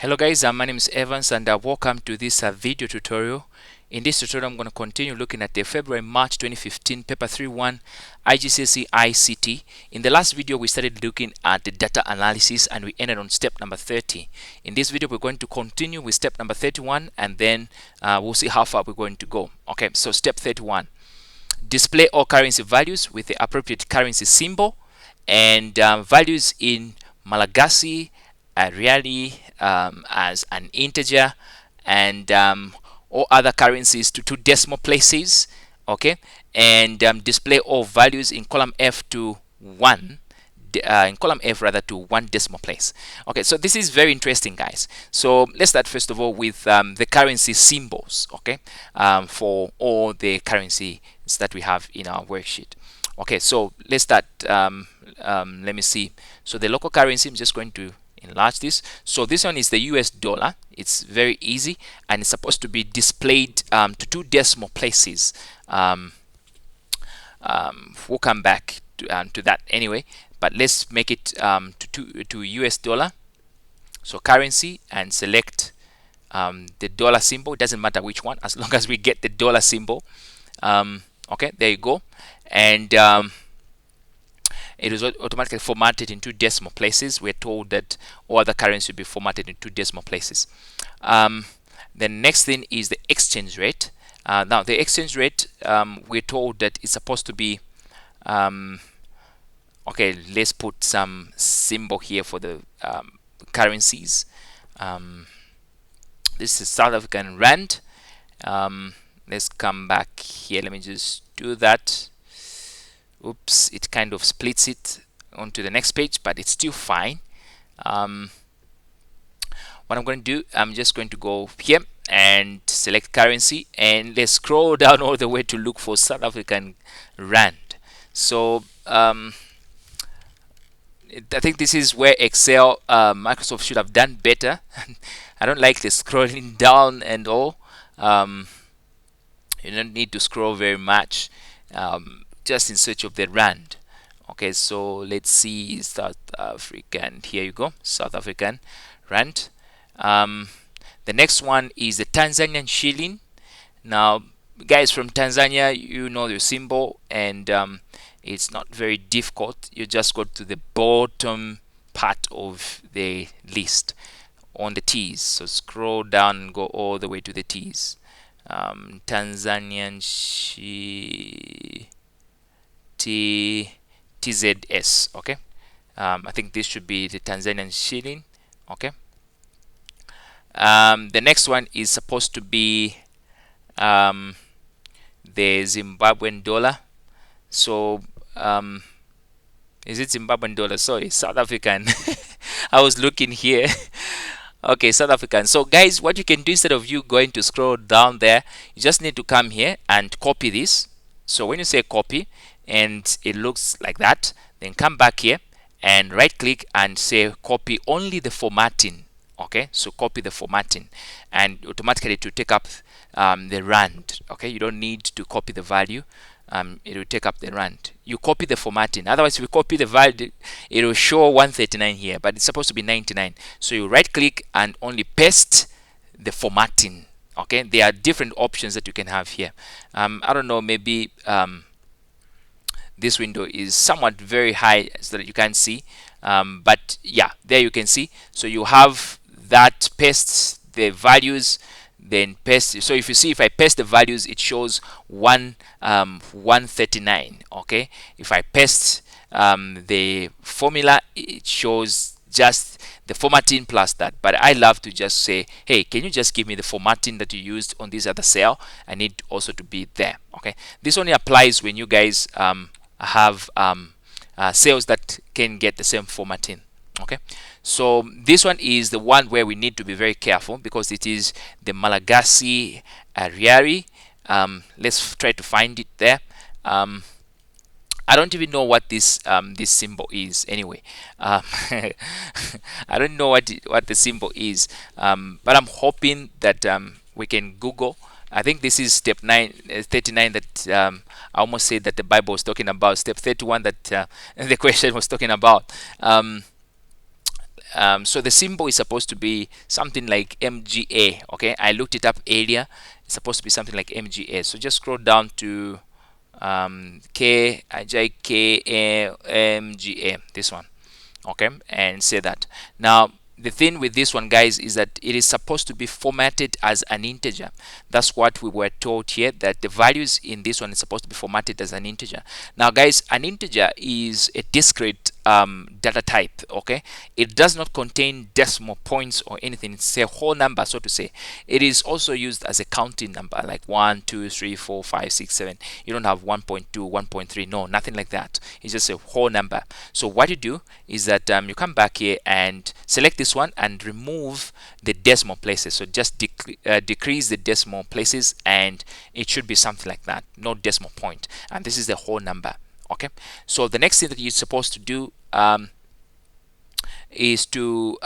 Hello guys, my name is Evans and welcome to this video tutorial. In this tutorial I'm going to continue looking at the February-March 2015 paper 3-1 IGCSE ICT. In the last video we started looking at the data analysis and we ended on step number 30. In this video we're going to continue with step number 31 and then we'll see how far we're going to go. Okay, so step 31. Display all currency values with the appropriate currency symbol and values in Malagasy, Riali as an integer, and all other currencies to 2 decimal places. Okay, and display all values in column F to 1 in column F rather to 1 decimal place. Okay, so this is very interesting, guys. So let's start first of all with the currency symbols, okay, for all the currencies that we have in our worksheet. Okay, so let's start. Let me see. So the local currency, I'm just going to enlarge this. So this one is the US dollar. It's very easy and it's supposed to be displayed to 2 decimal places. We'll come back to that anyway, but let's make it to US dollar. So currency, and select the dollar symbol. It doesn't matter which one as long as we get the dollar symbol. Okay, there you go. And it is automatically formatted in 2 decimal places. We're told that all other currency will be formatted in 2 decimal places. The next thing is the exchange rate. Now the exchange rate, we're told that it's supposed to be okay, let's put some symbol here for the currencies. This is South African Rand. Let's come back here. Let me just do that. Oops, it kind of splits it onto the next page, but it's still fine. What I'm going to do, I'm just going to go here and select currency, and let's scroll down all the way to look for South African Rand. So I think this is where Excel, Microsoft should have done better. I don't like the scrolling down and all. You don't need to scroll very much. Just in search of the Rand. Okay, so let's see South African. Here you go, South African Rand. The next one is the Tanzanian shilling. Now, guys from Tanzania, you know the symbol, and it's not very difficult. You just go to the bottom part of the list on the T's. So scroll down and go all the way to the T's. Tanzanian TZS. Okay, I think this should be the Tanzanian shilling. Okay, the next one is supposed to be the Zimbabwean dollar. So is it Zimbabwean dollar? Sorry, South African. I was looking here. Okay, South African. So guys, what you can do, instead of you going to scroll down there, you just need to come here and copy this. So when you say copy and it looks like that, then come back here and right click and say copy only the formatting. Okay, so copy the formatting, and automatically to take up the Rand. Okay, you don't need to copy the value. It will take up the Rand. You copy the formatting. Otherwise, if you copy the value, it will show 139 here, but it's supposed to be 99. So you right click and only paste the formatting. Okay, there are different options that you can have here. I don't know, maybe this window is somewhat very high so that you can't see, but yeah, there you can see. So you have that, paste the values, then paste. So if you see, if I paste the values, it shows 139. Okay, if I paste the formula, it shows just the formatting plus that. But I love to just say, hey, can you just give me the formatting that you used on this other cell? I need also to be there. Okay, this only applies when you guys have cells that can get the same formatting. Okay, so this one is the one where we need to be very careful because it is the Malagasy Riari. Let's try to find it there. I don't even know what this this symbol is anyway. I don't know what the symbol is, but I'm hoping that we can Google. I think this is step 39 that I almost said that the Bible was talking about. Step 31 that the question was talking about. So the symbol is supposed to be something like MGA. Okay, I looked it up earlier. It's supposed to be something like MGA. So just scroll down to KIGKMGA, this one. Okay, and say that. Now the thing with this one, guys, is that it is supposed to be formatted as an integer. That's what we were told here, that the values in this one is supposed to be formatted as an integer. Now guys, an integer is a discrete data type. Okay, it does not contain decimal points or anything. It's a whole number, so to say. It is also used as a counting number, like 1 2 3 4 5 6 7. You don't have 1.2 1.3, no, nothing like that. It's just a whole number. So what you do is that you come back here and select this one and remove the decimal places. So just decrease the decimal places, and it should be something like that, no decimal point, and this is the whole number. Okay, so the next thing that you're supposed to do is to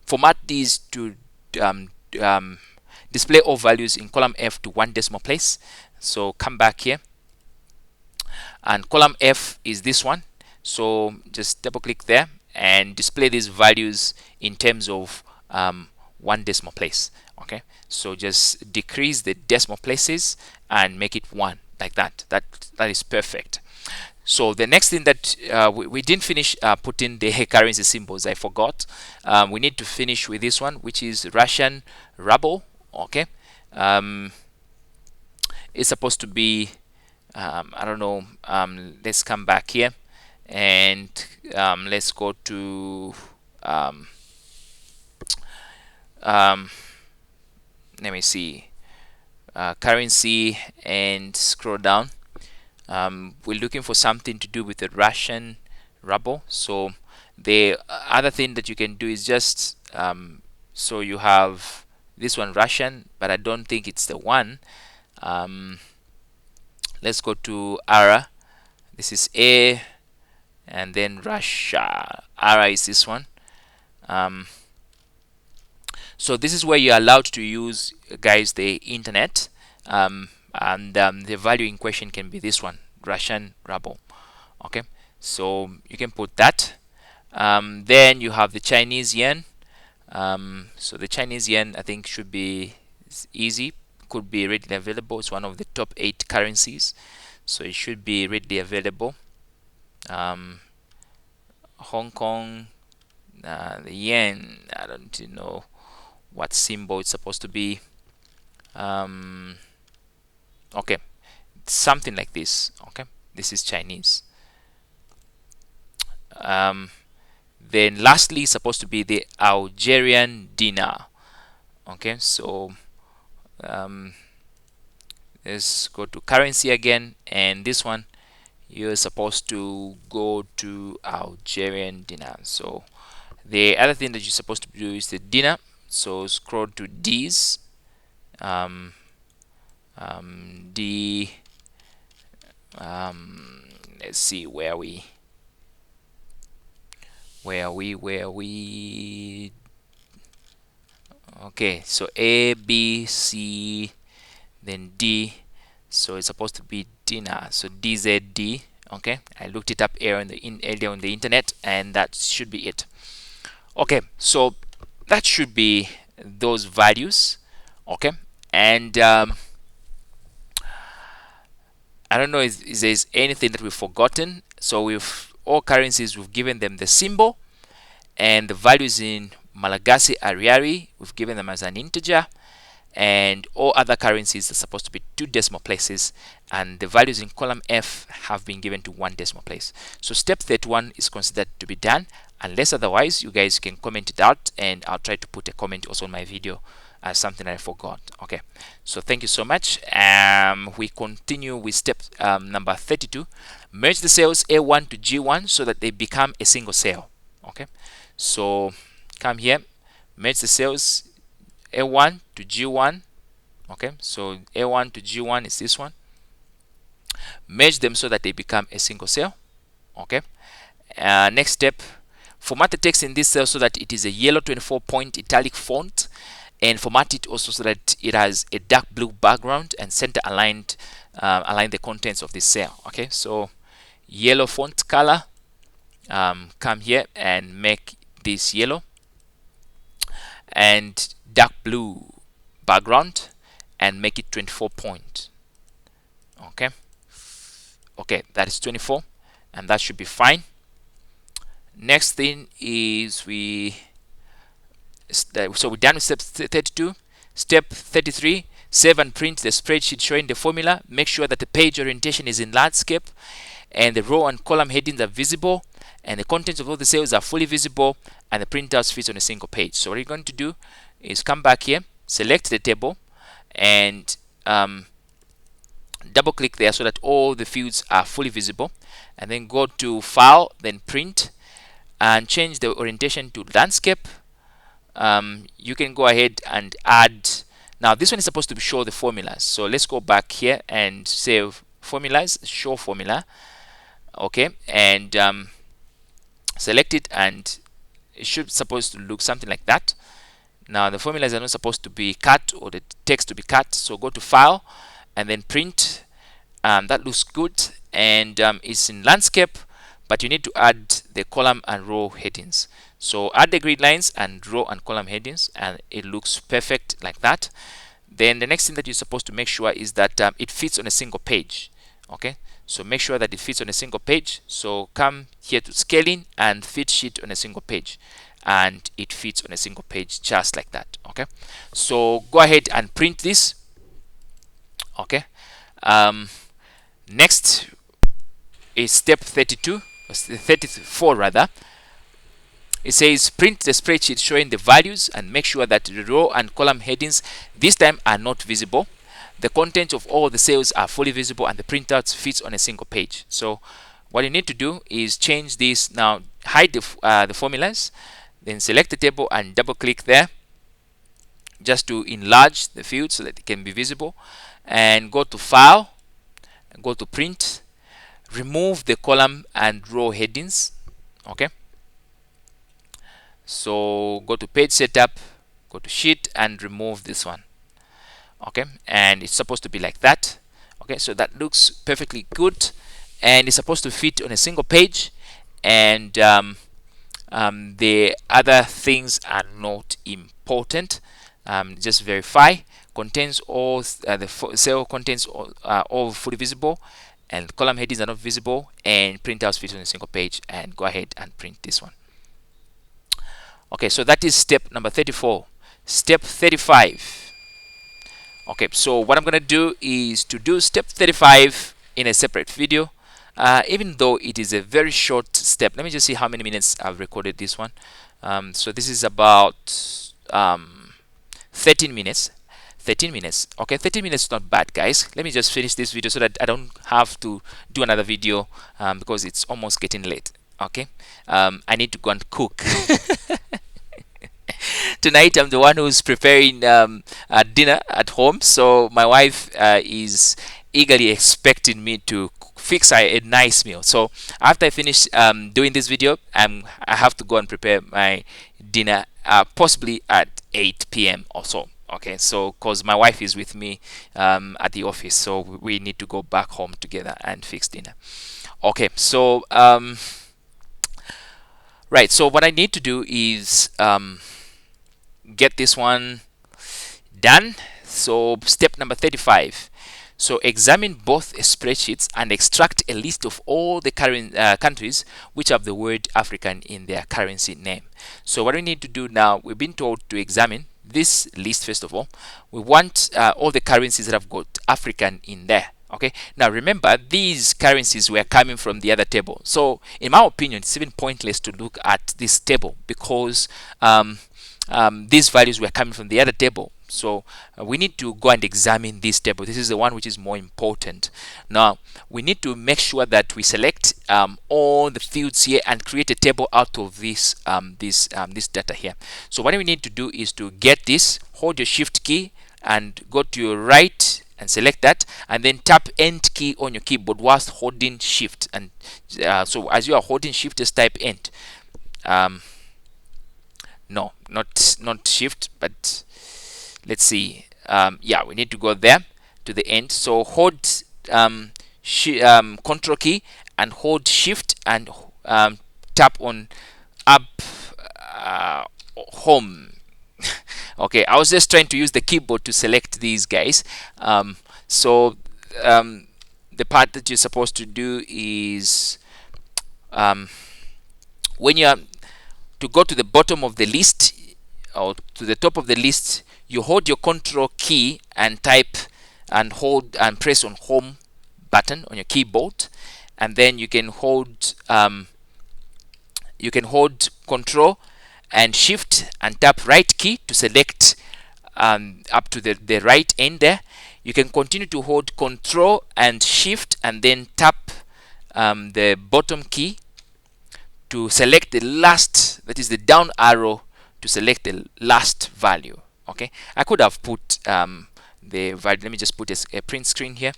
format these to display all values in column F to one decimal place. So come back here, and column F is this one. So just double click there and display these values in terms of one decimal place. Okay, so just decrease the decimal places and make it one, like that. That is perfect. So the next thing that we didn't finish putting the currency symbols, I forgot. We need to finish with this one, which is Russian ruble. Okay, it's supposed to be I don't know. Let's come back here and let's go to let me see, currency, and scroll down. We're looking for something to do with the Russian ruble. So the other thing that you can do is just so you have this one, Russian, but I don't think it's the one. Let's go to ARA. This is A, and then Russia. ARA is this one. So this is where you're allowed to use, guys, the internet, and the value in question can be this one, Russian ruble. Okay, so you can put that. Then you have the Chinese yen. So the Chinese yen, I think, should be easy, could be readily available. It's one of the top 8 currencies, so it should be readily available. Hong Kong, the yen, I don't know what symbol it's supposed to be. Okay, something like this. Okay, this is Chinese. Then lastly, it's supposed to be the Algerian dinar. Okay, so let's go to currency again, and this one you're supposed to go to Algerian dinar. So the other thing that you're supposed to do is the dinar. So scroll to D's. D. Let's see where we. Okay, so A, B, C, then D. So it's supposed to be dinar. So DZD. Okay, I looked it up earlier on the internet, and that should be it. Okay, so that should be those values. Okay, and I don't know if there's anything that we've forgotten. So with all currencies, we've given them the symbol, and the values in Malagasy Ariary, we've given them as an integer, and all other currencies are supposed to be 2 decimal places, and the values in column F have been given to 1 decimal place. So step 31 is considered to be done. Unless otherwise, you guys can comment it out, and I'll try to put a comment also on my video as something I forgot. Okay, so thank you so much. We continue with step number 32. Merge the cells A1 to G1 so that they become a single cell. Okay, so come here, merge the cells A1 to G1. Okay, so A1 to G1 is this one. Merge them so that they become a single cell. Okay, next step, format the text in this cell so that it is a yellow 24-point italic font, and format it also so that it has a dark blue background and center aligned, align the contents of this cell. Okay, so yellow font color, come here and make this yellow and dark blue background and make it 24 point. Okay, that is 24, and that should be fine. Next thing is so we're done with step 32. Step 33, save and print the spreadsheet showing the formula. Make sure that the page orientation is in landscape and the row and column headings are visible and the contents of all the cells are fully visible and the printouts fit on a single page. So what you're going to do is come back here, select the table and double click there so that all the fields are fully visible, and then go to file, then print, and change the orientation to landscape. You can go ahead and add, now this one is supposed to show the formulas, so let's go back here and save formulas, show formula. Okay, and select it, and it should supposed to look something like that. Now the formulas are not supposed to be cut or the text to be cut, so go to file and then print. That looks good, and it's in landscape, but you need to add the column and row headings. So add the grid lines and row and column headings, and it looks perfect like that. Then the next thing that you're supposed to make sure is that it fits on a single page. Okay, so make sure that it fits on a single page. So come here to scaling and fit sheet on a single page, and it fits on a single page just like that. Okay, so go ahead and print this. Okay, next is step 34 rather. It says print the spreadsheet showing the values and make sure that the row and column headings this time are not visible. The content of all the cells are fully visible and the printouts fits on a single page. So what you need to do is change this now, hide the formulas, then select the table and double click there just to enlarge the field so that it can be visible, and go to file, go to print, remove the column and row headings. Okay, so go to page setup, go to sheet and remove this one. Okay, and it's supposed to be like that. Okay, so that looks perfectly good, and it's supposed to fit on a single page, and the other things are not important. Just verify contains all the cell contents all fully visible, and column headings are not visible, and printouts fit on a single page, and go ahead and print this one. Okay, so that is step number 34. Step 35. Okay, so what I'm gonna do is to do step 35 in a separate video, even though it is a very short step. Let me just see how many minutes I've recorded this one. So this is about 13 minutes. 13 minutes. Okay, 13 minutes is not bad, guys. Let me just finish this video so that I don't have to do another video because it's almost getting late. Okay, I need to go and cook. Tonight I'm the one who's preparing dinner at home, so my wife is eagerly expecting me to fix a nice meal. So after I finish doing this video, I have to go and prepare my dinner, possibly at 8 p.m. or so. Okay, so because my wife is with me at the office, so we need to go back home together and fix dinner. Okay, so right, so what I need to do is get this one done. So step number 35. So examine both spreadsheets and extract a list of all the current countries which have the word African in their currency name. So what we need to do now, we've been told to examine this list. First of all, we want all the currencies that have got African in there. Okay, now remember, these currencies were coming from the other table. So in my opinion, it's even pointless to look at this table because these values were coming from the other table. So we need to go and examine this table. This is the one which is more important. Now we need to make sure that we select all the fields here and create a table out of this this data here. So what we need to do is to get this, hold your shift key and go to your right and select that, and then tap end key on your keyboard whilst holding shift. And so as you are holding shift, just type end. No, not shift, but let's see. Yeah, we need to go there to the end. So hold control key and hold shift and tap on up home. Okay, I was just trying to use the keyboard to select these guys. So the part that you're supposed to do is when you are to go to the bottom of the list or to the top of the list, you hold your control key and type and hold and press on home button on your keyboard, and then you can hold control and shift and tap right key to select up to the right end there. You can continue to hold control and shift and then tap the bottom key to select the last, that is the down arrow, to select the last value. Okay, I could have put the value. Let me just put a print screen here.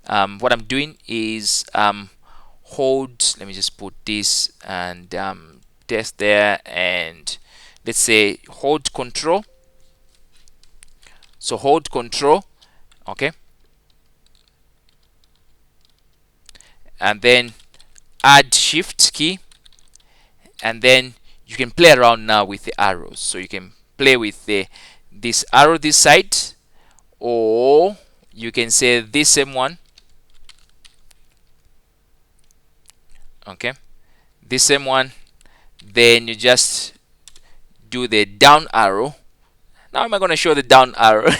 What I'm doing is hold, let me just put this and test there, and let's say hold control. So hold control, okay, and then add shift key, and then you can play around now with the arrows. So you can play with this arrow this side, or you can say this same one, okay, this same one, then you just do the down arrow. Now am I going to show the down arrow?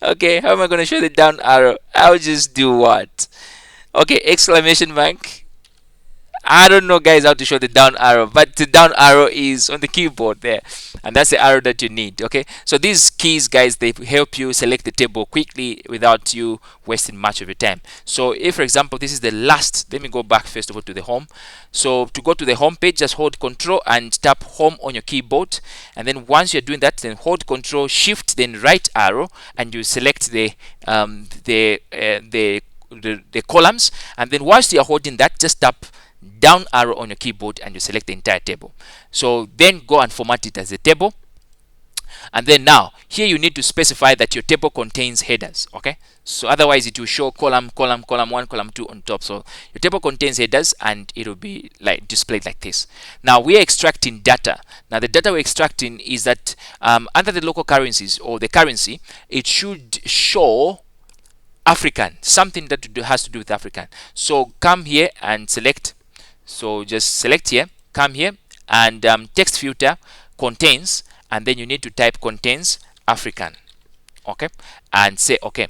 Okay, how am I going to show the down arrow? I'll just do what? Okay, exclamation mark. I don't know, guys, how to show the down arrow, but the down arrow is on the keyboard there, and that's the arrow that you need. Okay, so these keys, guys, they help you select the table quickly without you wasting much of your time. So if, for example, this is the last, let me go back first of all to the home. So to go to the home page, just hold control and tap home on your keyboard, and then once you're doing that, then hold control shift then right arrow, and you select the columns, and then whilst you're holding that, just tap down arrow on your keyboard and you select the entire table. So then go and format it as a table, and then now here you need to specify that your table contains headers. Okay, so otherwise it will show column 1, column 2 on top. So your table contains headers and it will be like displayed like this. Now we are extracting data. Now the data we're extracting is that under the local currencies or the currency, it should show African, something that has to do with African. So come here and select. So just select here, come here, and text filter contains, and then you need to type contains African. Okay, and say okay,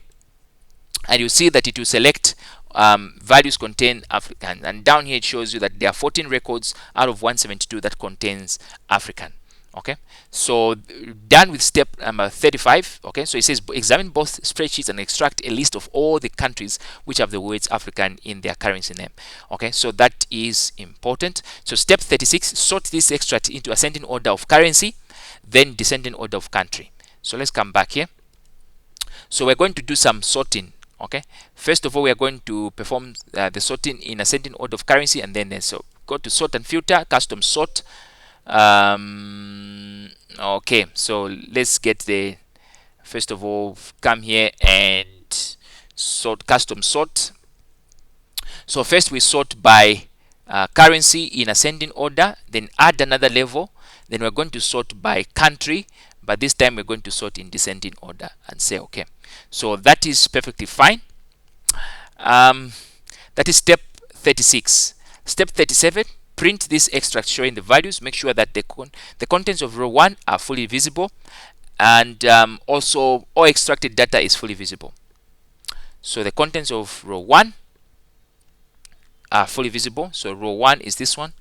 and you see that it will select values contain African, and down here it shows you that there are 14 records out of 172 that contains African. Okay, so done with step number 35. Okay, so it says examine both spreadsheets and extract a list of all the countries which have the words African in their currency name. Okay, so that is important. So step 36, sort this extract into ascending order of currency, then descending order of country. So let's come back here. So we're going to do some sorting. Okay, first of all, we are going to perform the sorting in ascending order of currency, and then so go to sort and filter, custom sort. Okay, so let's get the, first of all, come here and sort, custom sort. So first we sort by currency in ascending order, then add another level, then we're going to sort by country, but this time we're going to sort in descending order and say okay. So that is perfectly fine. That is step 36. Step 37, print this extract showing the values. Make sure that the contents of row 1 are fully visible, and also all extracted data is fully visible. So the contents of row 1 are fully visible. So row 1 is this one,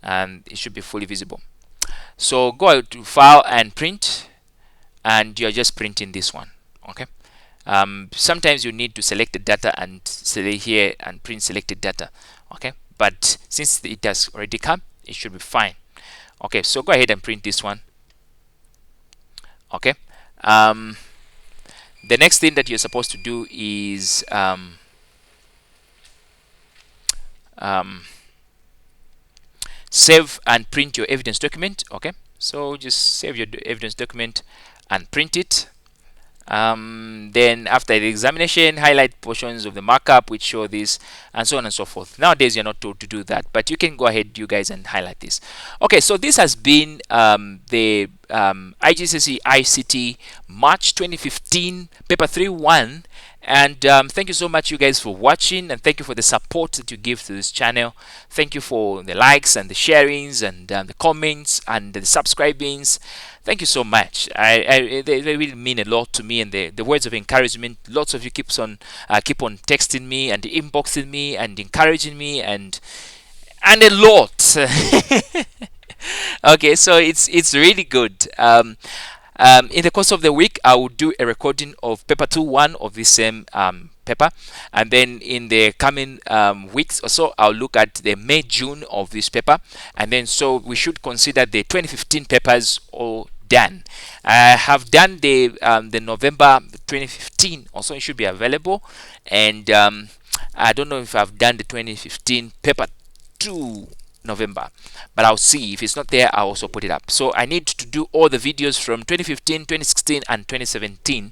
and it should be fully visible. So go to file and print, and you're just printing this one. Okay, sometimes you need to select the data and say here and print selected data. Okay, but since it has already come, it should be fine. Okay, so go ahead and print this one. Okay, the next thing that you're supposed to do is save and print your evidence document. Okay, so just save your evidence document and print it. Then after the examination, highlight portions of the markup which show this, and so on and so forth. Nowadays you're not told to do that, but you can go ahead, you guys, and highlight this. Okay, so this has been the IGCSE ICT March 2015 paper 3-1. And thank you so much, you guys, for watching, and thank you for the support that you give to this channel. Thank you for the likes and the sharings and the comments and the subscribings. Thank you so much. They really mean a lot to me, and the words of encouragement. Lots of you keep on texting me and inboxing me and encouraging me and a lot. Okay, so it's really good. In the course of the week, I will do a recording of paper 2-1 of this same paper, and then in the coming weeks or so, I'll look at the May-June of this paper, and then so we should consider the 2015 papers all done. I have done the November 2015 also. It should be available, and I don't know if I've done the 2015 paper 2 November, but I'll see. If it's not there, I'll also put it up. So I need to do all the videos from 2015, 2016 and 2017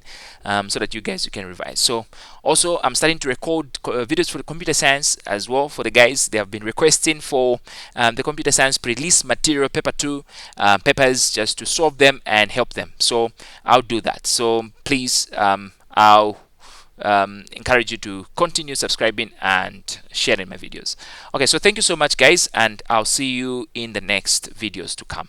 so that you can revise. So also I'm starting to record videos for the computer science as well. For the guys, they have been requesting for the computer science pre-release material paper 2 papers, just to solve them and help them. So I'll do that. So please, I'll encourage you to continue subscribing and sharing my videos. Okay, so thank you so much, guys, and I'll see you in the next videos to come.